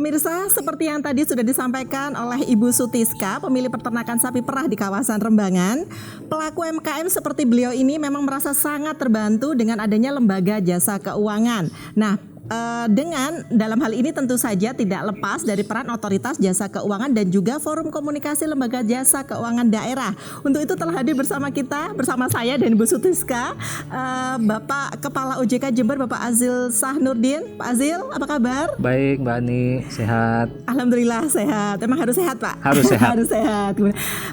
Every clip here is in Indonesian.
Pemirsa, seperti yang tadi sudah disampaikan oleh Ibu Sutiska, pemilik peternakan sapi perah di kawasan Rembangan, pelaku UMKM seperti beliau ini memang merasa sangat terbantu dengan adanya lembaga jasa keuangan. Nah, dengan dalam hal ini tentu saja tidak lepas dari peran otoritas jasa keuangan dan juga forum komunikasi lembaga jasa keuangan daerah. Untuk itu telah hadir bersama kita, bersama saya dan Ibu Sutiska, Bapak Kepala OJK Jember, Bapak Azil Sahnurdin. Pak Azil, apa kabar? Baik, Mbak Ani, sehat. Alhamdulillah sehat. Emang harus sehat, Pak? Harus sehat. Harus sehat.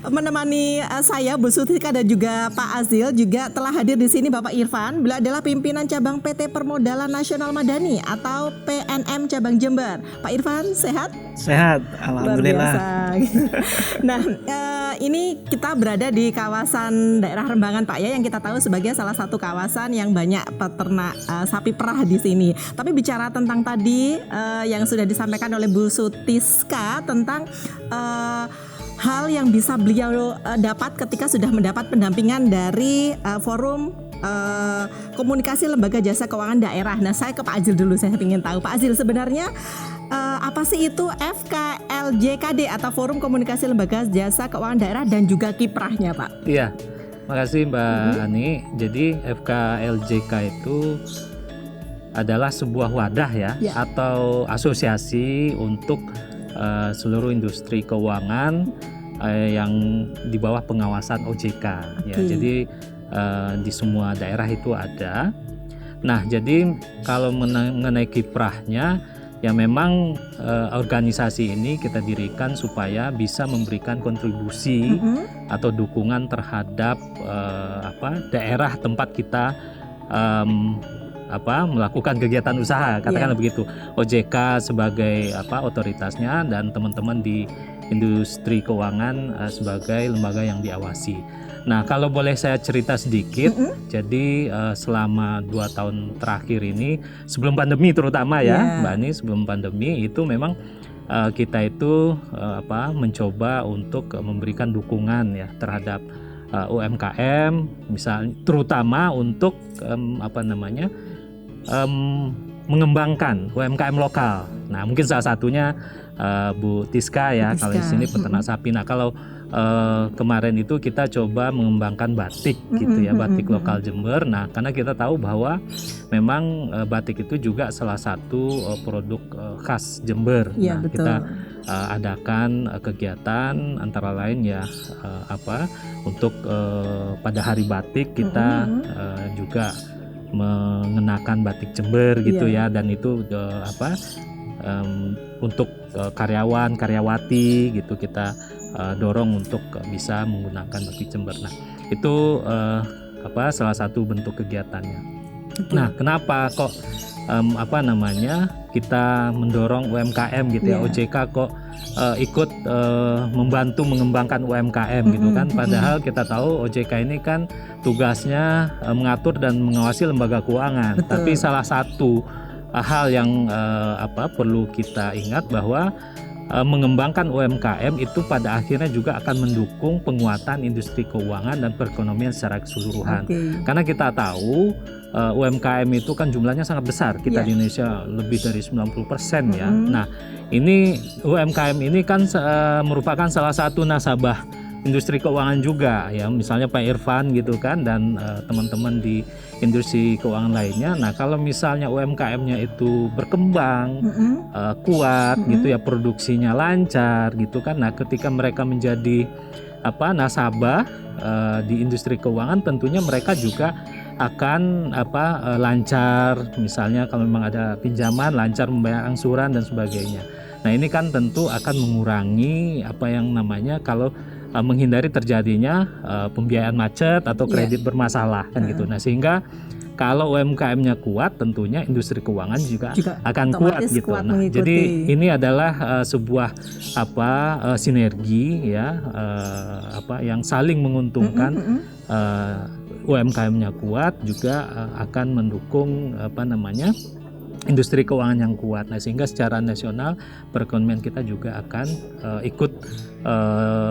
Menemani saya, Bu Sutiska dan juga Pak Azil, juga telah hadir di sini Bapak Irfan. Beliau adalah pimpinan cabang PT Permodalan Nasional Madani atau PNM cabang Jember. Pak Irfan sehat? Sehat, alhamdulillah. Nah, ini kita berada di kawasan daerah Rembangan, Pak, ya, yang kita tahu sebagai salah satu kawasan yang banyak peternak sapi perah di sini. Tapi bicara tentang tadi yang sudah disampaikan oleh Bu Sutiska tentang hal yang bisa beliau dapat ketika sudah mendapat pendampingan dari forum komunikasi lembaga jasa keuangan daerah. Nah, saya ke Pak Azil dulu, saya ingin tahu Pak Azil sebenarnya apa sih itu FKLJKD atau Forum Komunikasi Lembaga Jasa Keuangan Daerah dan juga kiprahnya, Pak? Iya, makasih Mbak Ani. Jadi FKLJK itu adalah sebuah wadah ya, atau asosiasi untuk seluruh industri keuangan yang di bawah pengawasan OJK. Ya, jadi di semua daerah itu ada. Nah, jadi kalau mengenai kiprahnya, ya memang organisasi ini kita dirikan supaya bisa memberikan kontribusi atau dukungan terhadap daerah tempat kita melakukan kegiatan usaha, katakanlah begitu. OJK sebagai otoritasnya dan teman-teman di industri keuangan sebagai lembaga yang diawasi. Nah, kalau boleh saya cerita sedikit, jadi selama 2 tahun terakhir ini, sebelum pandemi terutama ya, Mbak Ani, sebelum pandemi itu memang kita itu mencoba untuk memberikan dukungan ya terhadap UMKM, misalnya terutama untuk mengembangkan UMKM lokal. Nah, mungkin salah satunya Bu Tiska ya, kalau di sini peternak sapi. Nah, kalau kemarin itu kita coba mengembangkan batik gitu ya, batik lokal Jember. Nah, karena kita tahu bahwa memang batik itu juga salah satu produk khas Jember. Ya, nah, betul. Kita adakan kegiatan antara lain ya untuk pada hari batik kita juga mengenakan batik Jember gitu ya, dan itu untuk karyawan karyawati gitu kita dorong untuk bisa menggunakan batik Jember. Nah, itu salah satu bentuk kegiatannya. Nah, kenapa kok kita mendorong UMKM gitu ya, OJK kok ikut membantu mengembangkan UMKM gitu kan, padahal kita tahu OJK ini kan tugasnya mengatur dan mengawasi lembaga keuangan. Betul. Tapi salah satu hal yang perlu kita ingat bahwa mengembangkan UMKM itu pada akhirnya juga akan mendukung penguatan industri keuangan dan perekonomian secara keseluruhan. Karena kita tahu UMKM itu kan jumlahnya sangat besar, kita di Indonesia lebih dari 90% ya. Nah, ini UMKM ini kan merupakan salah satu nasabah industri keuangan juga ya, misalnya Pak Irfan gitu kan, dan teman-teman di industri keuangan lainnya. Nah, kalau misalnya UMKM-nya itu berkembang, kuat gitu ya, produksinya lancar gitu kan. Nah, ketika mereka menjadi nasabah di industri keuangan, tentunya mereka juga akan lancar, misalnya kalau memang ada pinjaman, lancar membayar angsuran dan sebagainya. Nah, ini kan tentu akan mengurangi kalau menghindari terjadinya pembiayaan macet atau kredit bermasalah kan gitu. Nah, sehingga kalau UMKM-nya kuat, tentunya industri keuangan juga akan kuat gitu. Nah, jadi ini adalah sebuah sinergi ya, yang saling menguntungkan. UMKM-nya kuat juga akan mendukung industri keuangan yang kuat. Nah, sehingga secara nasional perekonomian kita juga akan ikut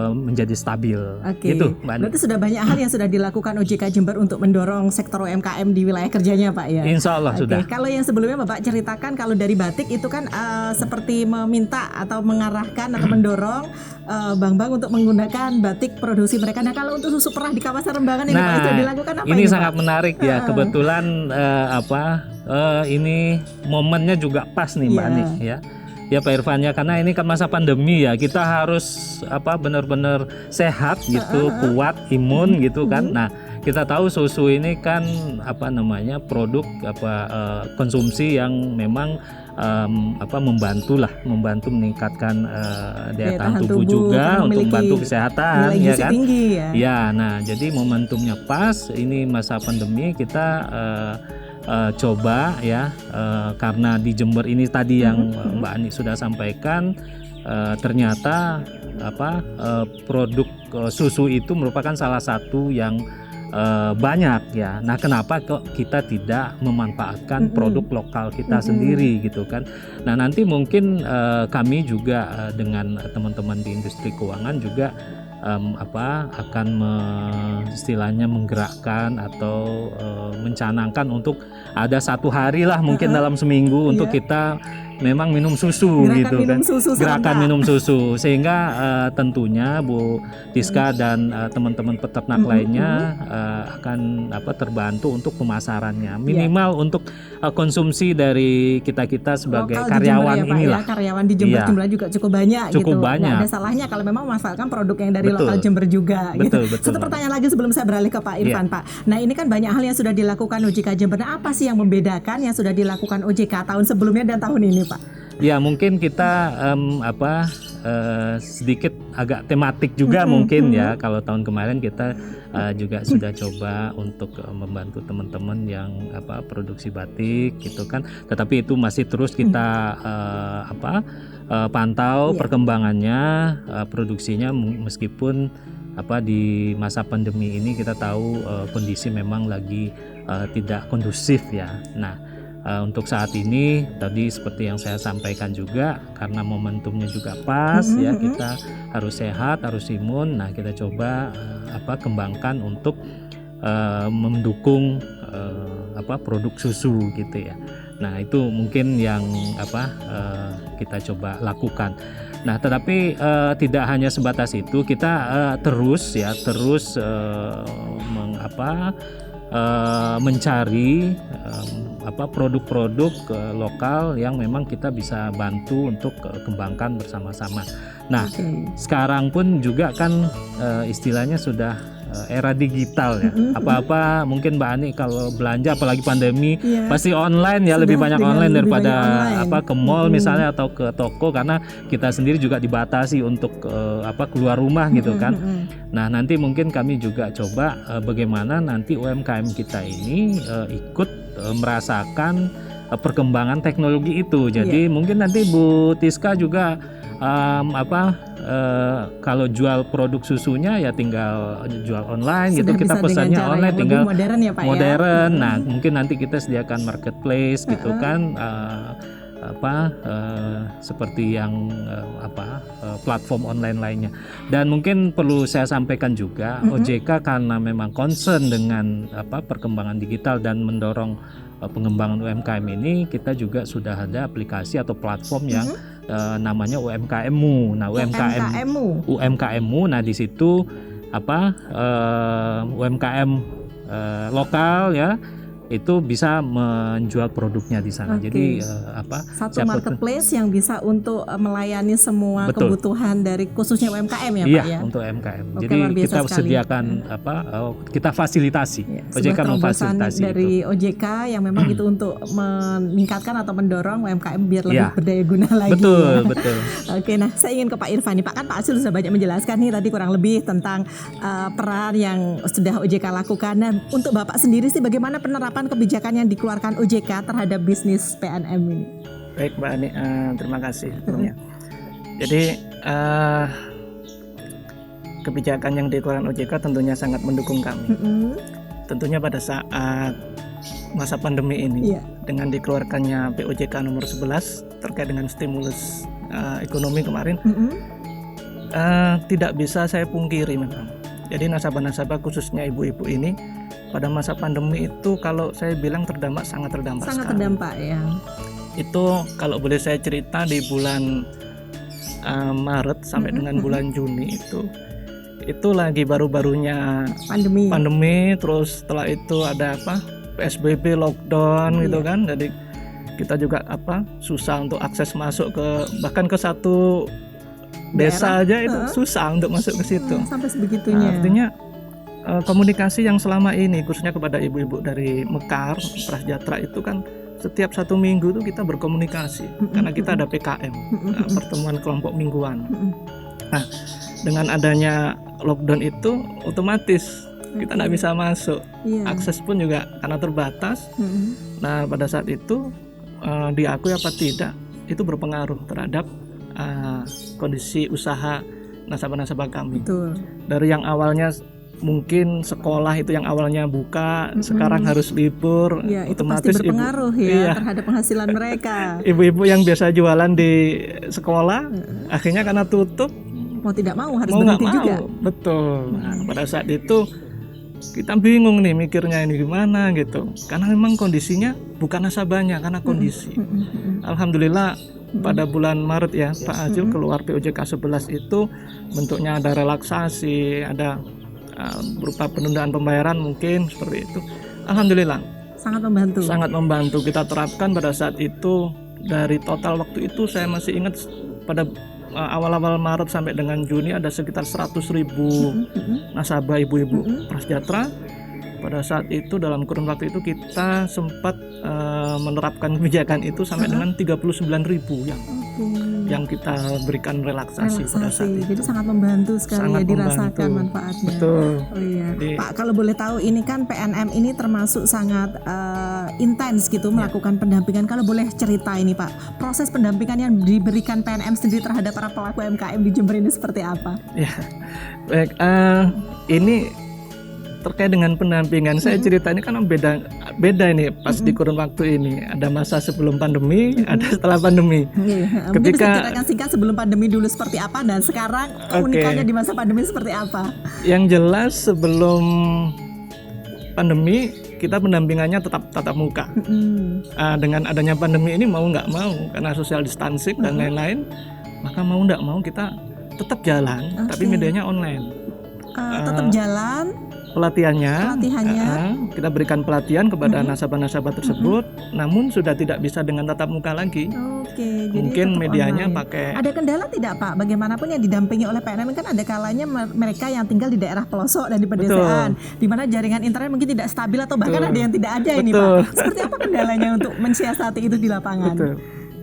menjadi stabil. Oke. Gitu, Mbak Ani. Berarti sudah banyak hal yang sudah dilakukan OJK Jember untuk mendorong sektor UMKM di wilayah kerjanya, Pak ya. Insya Allah Oke. sudah. Kalau yang sebelumnya Bapak ceritakan kalau dari batik itu kan seperti meminta atau mengarahkan atau mendorong bank-bank untuk menggunakan batik produksi mereka. Nah, kalau untuk susu perah di kawasan Rembangan ini Pak sudah dilakukan apa ini ini, sangat Pak? menarik ya. Kebetulan ini momennya juga pas nih Mbak Iya. Ani ya. Ya Pak Irfan ya, karena ini kan masa pandemi ya, kita harus benar-benar sehat gitu, kuat, imun gitu kan. Nah, kita tahu susu ini kan produk konsumsi yang memang membantu meningkatkan daya tahan tubuh juga untuk membantu kesehatan nilai ya gizi kan. tinggi ya. Ya, nah jadi momentumnya pas, ini masa pandemi kita coba ya, karena di Jember ini tadi yang Mbak Ani sudah sampaikan, ternyata produk susu itu merupakan salah satu yang banyak ya. Nah, kenapa kok kita tidak memanfaatkan produk lokal kita sendiri gitu kan? Nah, nanti mungkin kami juga dengan teman-teman di industri keuangan juga akan istilahnya menggerakkan atau mencanangkan untuk ada satu hari lah mungkin dalam seminggu untuk kita memang minum susu Gerakan gitu minum kan. susu Gerakan serentak. minum susu sehingga tentunya Bu Tiska dan teman-teman peternak lainnya akan terbantu untuk pemasarannya. Minimal untuk konsumsi dari kita sebagai Lokal di karyawan Jember ya, Pak, inilah. ya, karyawan di Jember Iya. jumlahnya juga cukup banyak Cukup gitu. banyak. Nggak ada salahnya kalau memang memanfaatkan produk yang dari Betul. lokal Jember juga gitu. Betul. Satu pertanyaan lagi sebelum saya beralih ke Pak Irfan, Pak. Nah, ini kan banyak hal yang sudah dilakukan OJK Jember. Nah, apa sih yang membedakan yang sudah dilakukan OJK tahun sebelumnya dan tahun ini, Pak? Ya mungkin kita sedikit agak tematik juga mungkin ya. Kalau tahun kemarin kita juga sudah coba untuk membantu teman-teman yang produksi batik gitu kan. Tetapi itu masih terus kita pantau perkembangannya, produksinya meskipun di masa pandemi ini kita tahu kondisi memang lagi tidak kondusif ya. Nah, untuk saat ini tadi seperti yang saya sampaikan juga, karena momentumnya juga pas ya, kita harus sehat, harus imun. Nah, kita coba kembangkan untuk mendukung produk susu gitu ya. Nah, itu mungkin yang kita coba lakukan. Nah, tetapi tidak hanya sebatas itu, kita terus mencari produk-produk lokal yang memang kita bisa bantu untuk kembangkan bersama-sama. Nah, sekarang pun juga kan istilahnya sudah era digital ya. Apa-apa mungkin Mbak Ani kalau belanja apalagi pandemi pasti online ya, Sudah lebih banyak online lebih daripada banyak online. ke mall misalnya atau ke toko, karena kita sendiri juga dibatasi untuk keluar rumah gitu kan. Nah, nanti mungkin kami juga coba bagaimana nanti UMKM kita ini ikut merasakan perkembangan teknologi itu. Jadi mungkin nanti Bu Tiska juga kalau jual produk susunya ya tinggal jual online Sudah gitu, kita bisa pesannya dengan cara online yang tinggal lebih modern ya, Pak ya? modern. Nah, mungkin nanti kita sediakan marketplace gitu kan, seperti yang platform online lainnya. Dan mungkin perlu saya sampaikan juga, OJK karena memang concern dengan perkembangan digital dan mendorong pengembangan UMKM ini, kita juga sudah ada aplikasi atau platform yang namanya UMKM-mu. Nah, UMKM-mu. Nah, di situ UMKM lokal ya itu bisa menjual produknya di sana. Jadi satu marketplace yang bisa untuk melayani semua kebutuhan dari khususnya UMKM ya, Pak ya. Untuk UMKM. Oke, Jadi luar biasa kita sekali. sediakan kita fasilitasi. OJK Sebuah terobosan memfasilitasi dari itu. OJK yang memang itu untuk meningkatkan atau mendorong UMKM biar lebih berdaya guna lagi. Betul. Oke, nah saya ingin ke Pak Irfan nih, Pak. Kan Pak Asil sudah banyak menjelaskan nih tadi kurang lebih tentang peran yang sudah OJK lakukan. Dan untuk Bapak sendiri sih bagaimana penerapan kebijakan yang dikeluarkan OJK terhadap bisnis PNM ini? Baik Mbak Ani, terima kasih sebelumnya. Jadi kebijakan yang dikeluarkan OJK tentunya sangat mendukung kami. Tentunya pada saat masa pandemi ini dengan dikeluarkannya POJK nomor 11 terkait dengan stimulus ekonomi kemarin, tidak bisa saya pungkiri memang. Jadi nasabah-nasabah khususnya ibu-ibu ini pada masa pandemi itu kalau saya bilang sangat terdampak Sangat sekali. terdampak ya. Itu kalau boleh saya cerita di bulan Maret sampai dengan bulan Juni itu lagi baru-barunya pandemi, terus setelah itu ada PSBB, lockdown gitu kan. Jadi kita juga susah untuk akses masuk bahkan ke satu desa aja itu susah untuk masuk ke situ. Sampai sebegitunya. Artinya komunikasi yang selama ini khususnya kepada ibu-ibu dari Mekar, Prasejahtera itu kan setiap 1 minggu itu kita berkomunikasi karena kita ada PKM, pertemuan kelompok mingguan. Nah, dengan adanya lockdown itu otomatis kita nggak bisa masuk, akses pun juga karena terbatas. Nah, pada saat itu diakui apa tidak itu berpengaruh terhadap kondisi usaha nasabah-nasabah kami. Betul. Dari yang awalnya mungkin sekolah itu yang awalnya buka, sekarang harus libur, ya, otomatis itu pasti berpengaruh terhadap penghasilan mereka. Ibu-ibu yang biasa jualan di sekolah, akhirnya karena tutup, mau tidak mau harus berhenti juga. Betul. Nah, pada saat itu kita bingung nih mikirnya ini gimana gitu, karena memang kondisinya bukan nasabahnya, karena kondisi. Alhamdulillah pada bulan Maret ya Pak Ajil keluar POJK 11 itu bentuknya ada relaksasi, ada berupa penundaan pembayaran mungkin seperti itu. Alhamdulillah sangat membantu kita terapkan pada saat itu. Dari total waktu itu saya masih ingat pada awal-awal Maret sampai dengan Juni ada sekitar 100.000 nasabah ibu-ibu Prasejahtera. Pada saat itu dalam kurun waktu itu kita sempat menerapkan kebijakan itu sampai dengan 39.000 yang kita berikan relaksasi pada saat itu. Jadi sangat membantu sekali sangat dirasakan membantu. Manfaatnya. Betul. Oh iya. Jadi, Pak, kalau boleh tahu ini kan PNM ini termasuk sangat intens gitu melakukan pendampingan. Kalau boleh cerita ini Pak, proses pendampingan yang diberikan PNM sendiri terhadap para pelaku UMKM di Jember ini seperti apa? Ya, baik. Ini terkait dengan pendampingan, saya cerita ini kan beda ini pas di kurun waktu ini. Ada masa sebelum pandemi, ada setelah pandemi. Mungkin bisa ceritakan singkat sebelum pandemi dulu seperti apa dan sekarang keunikannya di masa pandemi seperti apa? Yang jelas sebelum pandemi kita pendampingannya tetap tatap muka. Dengan adanya pandemi ini mau nggak mau karena social distancing dan lain-lain, maka mau nggak mau kita tetap jalan, tapi medianya online. Tetap jalan. Pelatihannya kita berikan pelatihan kepada nasabah-nasabah tersebut, namun sudah tidak bisa dengan tatap muka lagi. Mungkin medianya online. Pakai. Ada kendala tidak Pak? Bagaimanapun yang didampingi oleh PNM kan ada kalanya mereka yang tinggal di daerah pelosok dan di pedesaan, di mana jaringan internet mungkin tidak stabil atau bahkan ada yang tidak ada ini Pak. Seperti apa kendalanya untuk mensiasati itu di lapangan?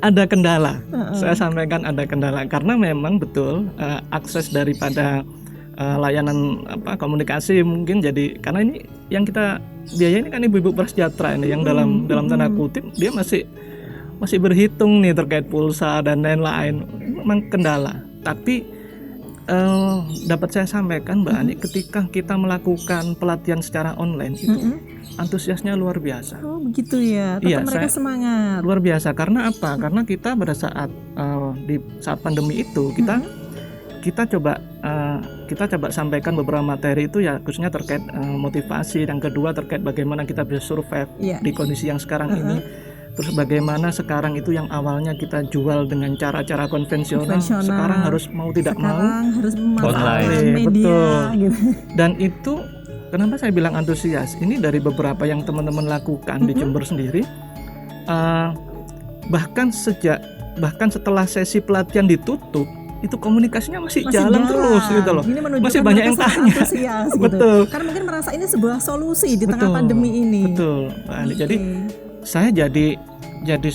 Ada kendala. Saya sampaikan ada kendala karena memang betul akses daripada layanan komunikasi mungkin jadi karena ini yang kita biaya ini kan ibu-ibu Prasejahtera ini yang dalam tanda kutip dia masih berhitung nih terkait pulsa dan lain-lain, memang kendala. Tapi dapat saya sampaikan Mbak Ani, ketika kita melakukan pelatihan secara online itu antusiasnya luar biasa. Oh begitu ya, tetap mereka semangat. Luar biasa karena apa? Karena kita pada saat di saat pandemi itu kita coba sampaikan beberapa materi itu ya khususnya terkait motivasi, yang kedua terkait bagaimana kita bisa survive di kondisi yang sekarang ini, terus bagaimana sekarang itu yang awalnya kita jual dengan cara-cara konvensional sekarang harus mau tidak mau harus memanfaatkan media. Betul. Gitu. Dan itu kenapa saya bilang antusias, ini dari beberapa yang teman-teman lakukan di Jember sendiri, bahkan setelah sesi pelatihan ditutup itu komunikasinya masih jalan terus gitu loh. Masih banyak yang tanya. Gitu. Betul. Karena mungkin merasa ini sebuah solusi di tengah pandemi ini. Betul. Jadi saya jadi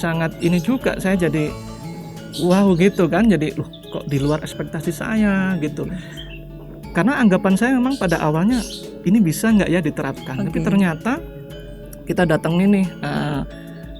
sangat ini juga, saya jadi wow gitu kan. Jadi loh, kok di luar ekspektasi saya gitu. Karena anggapan saya memang pada awalnya ini bisa nggak ya diterapkan. Tapi ternyata kita datangin nih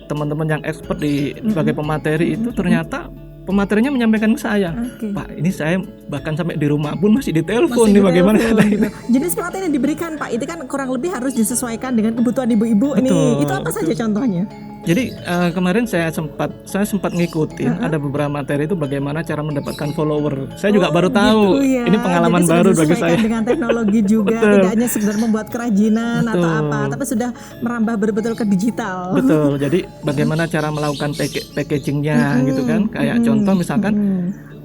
teman-teman yang expert sebagai pemateri itu ternyata pematerinya menyampaikan ke saya, Pak, ini saya bahkan sampai di rumah pun masih ditelepon nih bagaimana gitu. Jenis pelatihan yang diberikan Pak itu kan kurang lebih harus disesuaikan dengan kebutuhan ibu-ibu ini. Itu apa saja contohnya? Jadi kemarin saya sempat ngikutin ada beberapa materi itu bagaimana cara mendapatkan follower. Saya juga baru tahu. Gitu ya. Ini pengalaman Jadi baru sudah bagi disesuaikan saya. dengan teknologi juga, Betul. tidak hanya sekedar membuat kerajinan atau Betul. apa, tapi sudah merambah betul-betul ke digital. Betul. Jadi bagaimana cara melakukan packagingnya gitu kan? Kayak contoh misalkan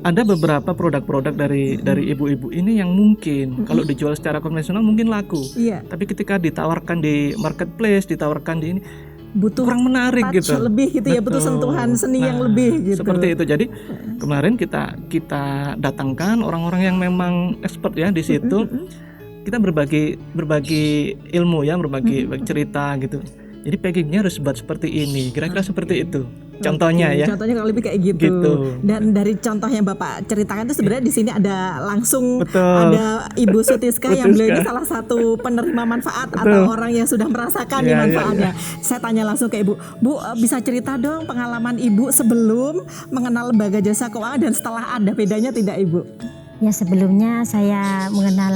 ada beberapa produk-produk dari ibu-ibu ini yang mungkin kalau dijual secara konvensional mungkin laku. Iya. Tapi ketika ditawarkan di marketplace, ditawarkan di ini Butuh kurang menarik touch gitu. lebih gitu ya, butuh Betul. sentuhan seni yang Nah, lebih gitu. Seperti itu. Jadi kemarin kita datangkan orang-orang yang memang expert ya di situ. Kita berbagi ilmu ya, berbagi cerita gitu. Jadi packagingnya harus buat seperti ini. Kira-kira seperti itu. Contohnya Oke, ya. Contohnya kalau lebih kayak gitu. Gitu. Dan dari contoh yang Bapak ceritakan itu sebenarnya di sini ada langsung Betul. ada Ibu Sutiska yang beliau ini Sutiska. salah satu penerima manfaat Betul. atau orang yang sudah merasakan nih Iya, iya, manfaatnya. Saya tanya langsung ke Ibu. Bu, bisa cerita dong pengalaman Ibu sebelum mengenal lembaga jasa keuangan dan setelah, ada bedanya tidak Ibu? Ya sebelumnya saya mengenal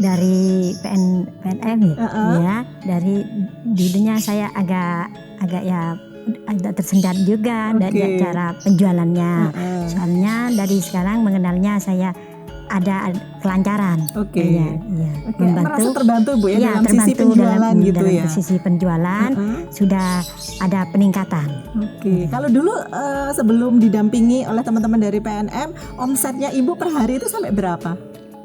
dari PNM ya. Dari dulunya saya agak ya agak tersendat juga dari cara penjualannya. Soalnya dari sekarang mengenalnya saya ada kelancaran. Oke. Iya. Oke, merasa terbantu Bu ya, Iya, dalam sisi terbantu penjualan dalam gitu ya. sisi penjualan sudah ada peningkatan. Oke, kalau dulu sebelum didampingi oleh teman-teman dari PNM, omsetnya Ibu per hari itu sampai berapa?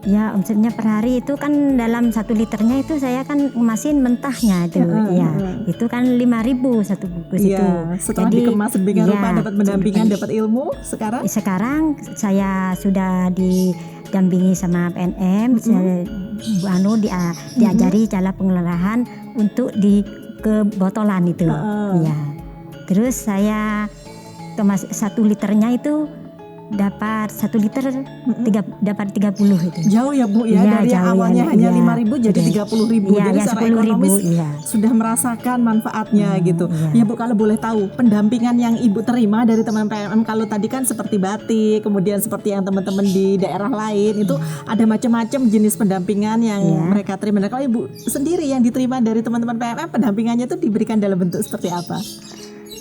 Ya omsetnya per hari itu kan dalam 1 liternya itu saya kan ngemasin mentahnya itu ya itu kan 5.000 satu bungkus itu. Iya, setelah Jadi, dikemas sedemikian rupa, ya, dapat pendampingan, dapat ilmu, sekarang sekarang saya sudah didampingi sama PNM, saya diajari cara pengelolaan untuk di kebotolan itu. Ya. Terus saya kemas 1 liternya itu dapat 1 liter dapat 30 itu. jauh ya Bu ya, Iya, dari yang jauh ya, awalnya hanya iya. 5.000 jadi Iya. 30.000. Iya, Jadi ya secara 10.000 ekonomis iya. sudah merasakan manfaatnya gitu. iya. Ya Bu, kalau boleh tahu pendampingan yang Ibu terima dari teman PNM, kalau tadi kan seperti batik, kemudian seperti yang teman-teman di daerah lain itu ada macam-macam jenis pendampingan yang mereka terima. Nah, kalau Ibu sendiri yang diterima dari teman-teman PNM, pendampingannya itu diberikan dalam bentuk seperti apa?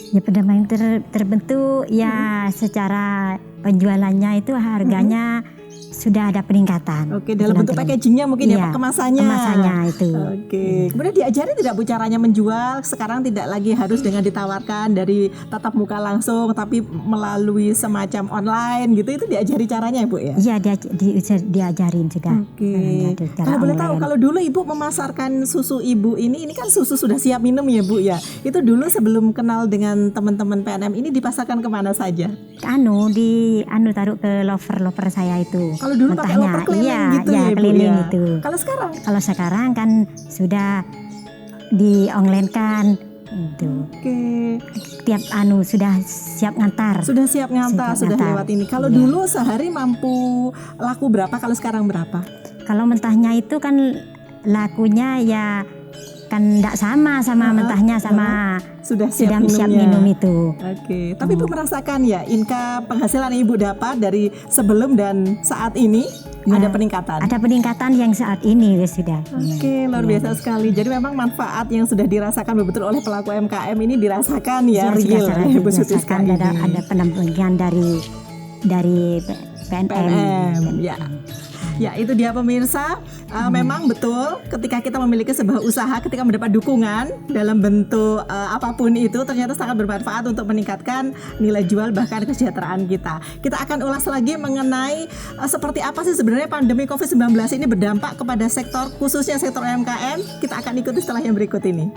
Ya pendampingan terbentuk ya secara penjualannya itu harganya sudah ada peningkatan. Oke, dalam bentuk packagingnya mungkin ya, Pak, kemasannya. Kemasannya itu. Oke. Kemudian diajari tidak Bu caranya menjual? Sekarang tidak lagi harus dengan ditawarkan dari tatap muka langsung, tapi melalui semacam online gitu. Itu diajari caranya ya Bu ya? Iya, diajarin juga. Oke. Kalau boleh tahu, kalau dulu Ibu memasarkan susu Ibu ini kan susu sudah siap minum ya Bu ya? Itu dulu sebelum kenal dengan teman-teman PNM ini dipasarkan kemana saja? Taruh ke lover saya itu. Kalau dulu pakai Mentahnya, loper keliling iya, gitu iya, ya Bu keliling ya? itu. Kalau sekarang kan sudah di-online kan itu. Oke. Tiap sudah siap ngantar. Sudah siap ngantar, sudah ngantar. lewat ini. Kalau dulu sehari mampu laku berapa? Kalau sekarang berapa? Kalau mentahnya itu kan lakunya ya kan tidak sama mentahnya sama sudah siap siap minumnya. minum itu. Oke, tapi Ibu merasakan ya income penghasilan yang Ibu dapat dari sebelum dan saat ini Ya, ada peningkatan. Ada peningkatan yang saat ini sudah. Oke, luar biasa sekali. Jadi memang manfaat yang sudah dirasakan betul oleh pelaku UMKM ini dirasakan ya, real oleh Ibu Sutiska ini. Ada pendampingan dari PNM. Ya. Ya, itu dia pemirsa. Memang betul ketika kita memiliki sebuah usaha, ketika mendapat dukungan dalam bentuk apapun itu, ternyata sangat bermanfaat untuk meningkatkan nilai jual bahkan kesejahteraan kita. Kita akan ulas lagi mengenai seperti apa sih sebenarnya pandemi COVID-19 ini berdampak kepada sektor, khususnya sektor UMKM. Kita akan ikuti setelah yang berikut ini.